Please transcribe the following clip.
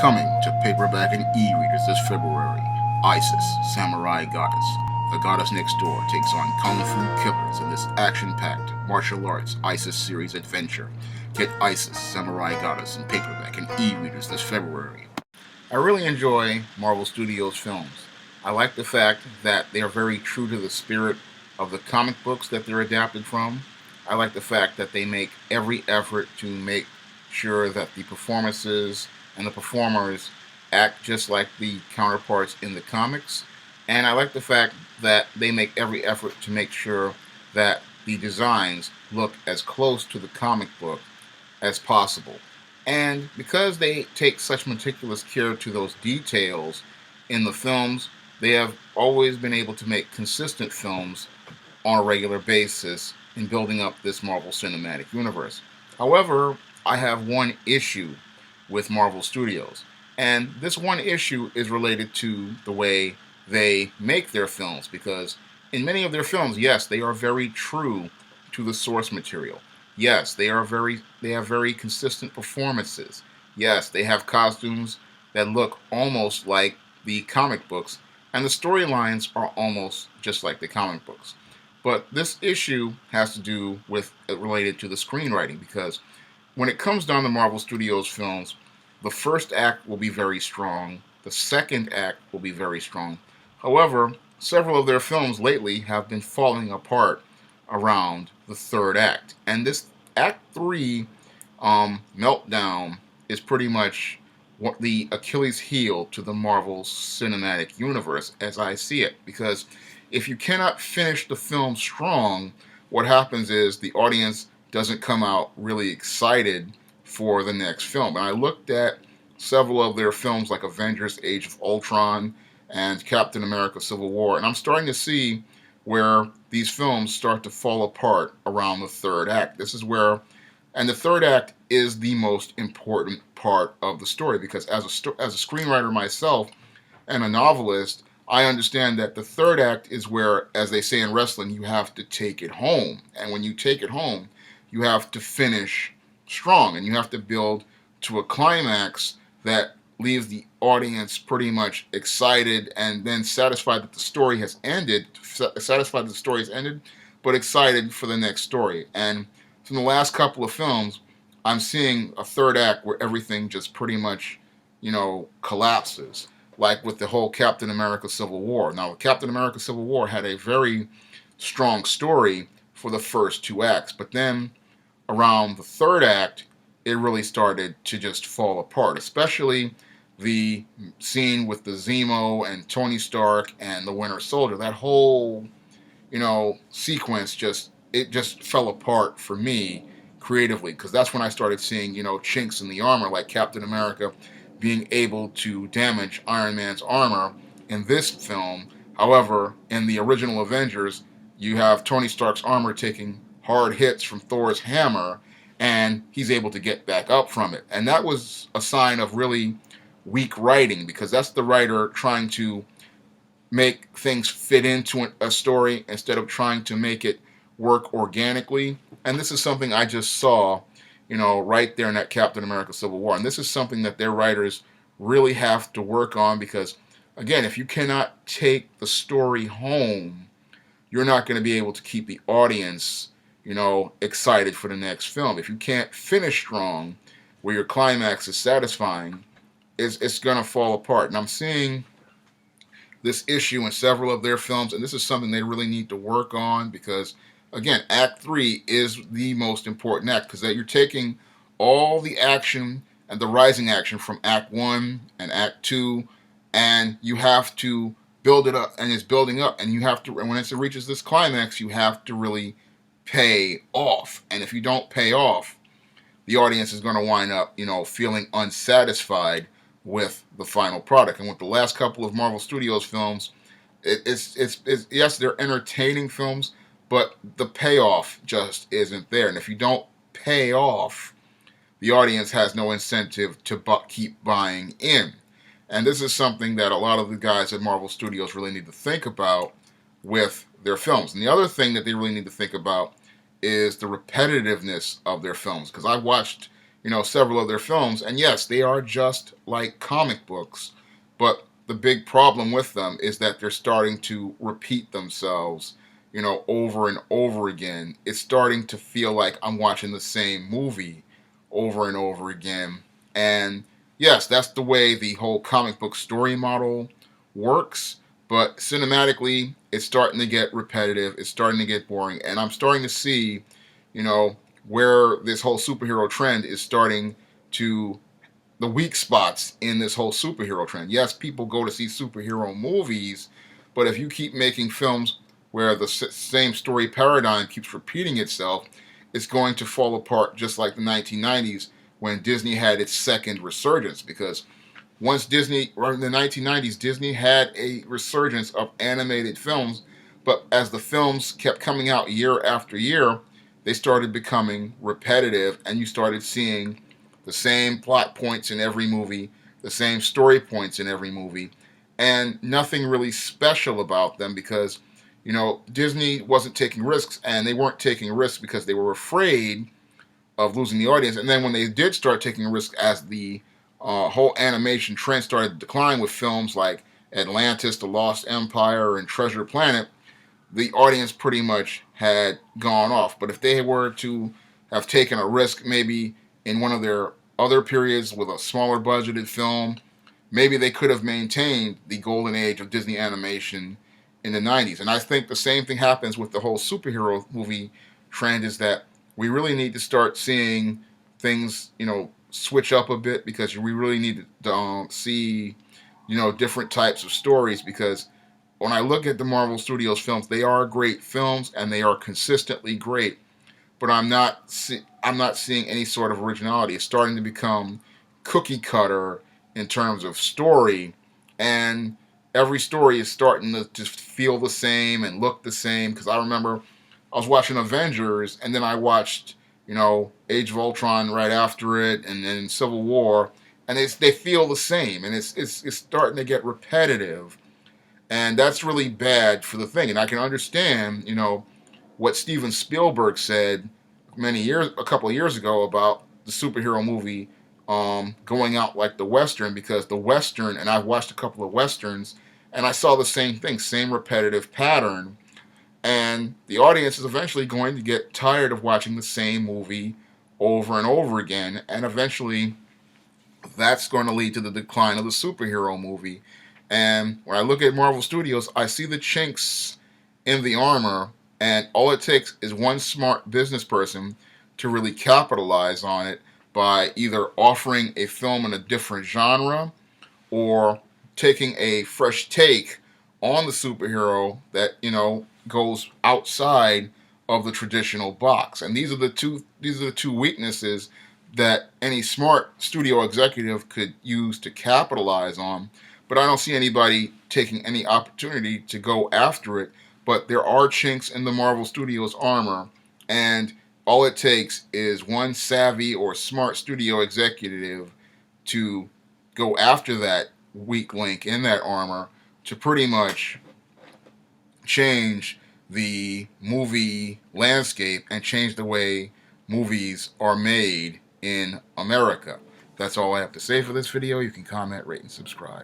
Coming to paperback and e-readers this February, Isis, Samurai Goddess. The goddess next door takes on kung fu killers in this action-packed martial arts Isis series adventure. Get Isis, Samurai Goddess in paperback and e-readers this February. I really enjoy Marvel Studios films. I like the fact that they are very true to the spirit of the comic books that they're adapted from. I like the fact that they make every effort to make sure that the performances and the performers act just like the counterparts in the comics. And I like the fact that they make every effort to make sure that the designs look as close to the comic book as possible. And because they take such meticulous care to those details in the films, they have always been able to make consistent films on a regular basis in building up this Marvel Cinematic Universe. However, I have one issue with Marvel Studios, and this one issue is related to the way they make their films, because in many of their films, yes, they are very true to the source material. Yes, they have very consistent performances. Yes, they have costumes that look almost like the comic books, and the storylines are almost just like the comic books. But this issue has to do with related to the screenwriting, because when it comes down to Marvel Studios films, the first act will be very strong, the second act will be very strong. However, several of their films lately have been falling apart around the third act. And this Act 3 meltdown is pretty much what the Achilles heel to the Marvel Cinematic Universe as I see it. Because if you cannot finish the film strong, what happens is the audience doesn't come out really excited for the next film. And I looked at several of their films like Avengers Age of Ultron and Captain America Civil War, and I'm starting to see where these films start to fall apart around the third act. This is where, and the third act is the most important part of the story, because as a screenwriter myself and a novelist, I understand that the third act is where, as they say in wrestling, you have to take it home. And when you take it home, you have to finish strong, and you have to build to a climax that leaves the audience pretty much excited and then satisfied that the story has ended, satisfied that the story has ended, but excited for the next story. And from the last couple of films, I'm seeing a third act where everything just pretty much, collapses. Like with the whole Captain America Civil War. Now, Captain America Civil War had a very strong story for the first two acts, but then around the third act, it really started to just fall apart, especially the scene with the Zemo and Tony Stark and the Winter Soldier. That whole, sequence just fell apart for me creatively, because that's when I started seeing, chinks in the armor, like Captain America being able to damage Iron Man's armor in this film. However, in the original Avengers, you have Tony Stark's armor taking hard hits from Thor's hammer, and he's able to get back up from it. And that was a sign of really weak writing, because that's the writer trying to make things fit into a story instead of trying to make it work organically. And this is something I just saw, right there in that Captain America Civil War. And this is something that their writers really have to work on, because, again, if you cannot take the story home, you're not going to be able to keep the audience, excited for the next film. If you can't finish strong, where your climax is satisfying, it's going to fall apart. And I'm seeing this issue in several of their films, and this is something they really need to work on, because, again, Act 3 is the most important act, because you're taking all the action and the rising action from Act 1 and Act 2, and you have to build it up, and it's building up, and you have to, and when it reaches this climax, you have to really pay off. And if you don't pay off, the audience is going to wind up, feeling unsatisfied with the final product. And with the last couple of Marvel Studios films, it's yes, they're entertaining films, but the payoff just isn't there. And if you don't pay off, the audience has no incentive to keep buying in. And this is something that a lot of the guys at Marvel Studios really need to think about with their films. And the other thing that they really need to think about is the repetitiveness of their films. Because I've watched, several of their films, and yes, they are just like comic books, but the big problem with them is that they're starting to repeat themselves, over and over again. It's starting to feel like I'm watching the same movie over and over again. And yes, that's the way the whole comic book story model works, but cinematically, it's starting to get repetitive, it's starting to get boring, and I'm starting to see, you know, where this whole superhero trend is starting to the weak spots in this whole superhero trend. Yes, people go to see superhero movies, but if you keep making films where the same story paradigm keeps repeating itself, it's going to fall apart just like the 1990s when Disney had its second resurgence. Because once Disney, or in the 1990s, Disney had a resurgence of animated films, but as the films kept coming out year after year, they started becoming repetitive, and you started seeing the same plot points in every movie, the same story points in every movie, and nothing really special about them because, Disney wasn't taking risks, and they weren't taking risks because they were afraid of losing the audience. And then when they did start taking a risk as the whole animation trend started to decline with films like Atlantis, The Lost Empire, and Treasure Planet, the audience pretty much had gone off. But if they were to have taken a risk maybe in one of their other periods with a smaller budgeted film, maybe they could have maintained the golden age of Disney animation in the 90s. And I think the same thing happens with the whole superhero movie trend, is that we really need to start seeing things, switch up a bit, because we really need to see, different types of stories. Because when I look at the Marvel Studios films, they are great films and they are consistently great, but I'm not seeing any sort of originality. It's starting to become cookie cutter in terms of story, and every story is starting to just feel the same and look the same. Because I remember I was watching Avengers, and then I watched, Age of Ultron right after it, and then Civil War, and they feel the same, and it's starting to get repetitive, and that's really bad for the thing. And I can understand, what Steven Spielberg said a couple of years ago about the superhero movie going out like the Western, because the Western, and I've watched a couple of Westerns, and I saw the same thing, same repetitive pattern, and the audience is eventually going to get tired of watching the same movie over and over again, and eventually that's going to lead to the decline of the superhero movie. And when I look at Marvel Studios, I see the chinks in the armor, and all it takes is one smart business person to really capitalize on it by either offering a film in a different genre or taking a fresh take on the superhero that goes outside of the traditional box. And these are the two weaknesses that any smart studio executive could use to capitalize on. But I don't see anybody taking any opportunity to go after it. But there are chinks in the Marvel Studios armor, and all it takes is one savvy or smart studio executive to go after that weak link in that armor to pretty much change the movie landscape and change the way movies are made in America. That's all I have to say for this video. You can comment, rate, and subscribe.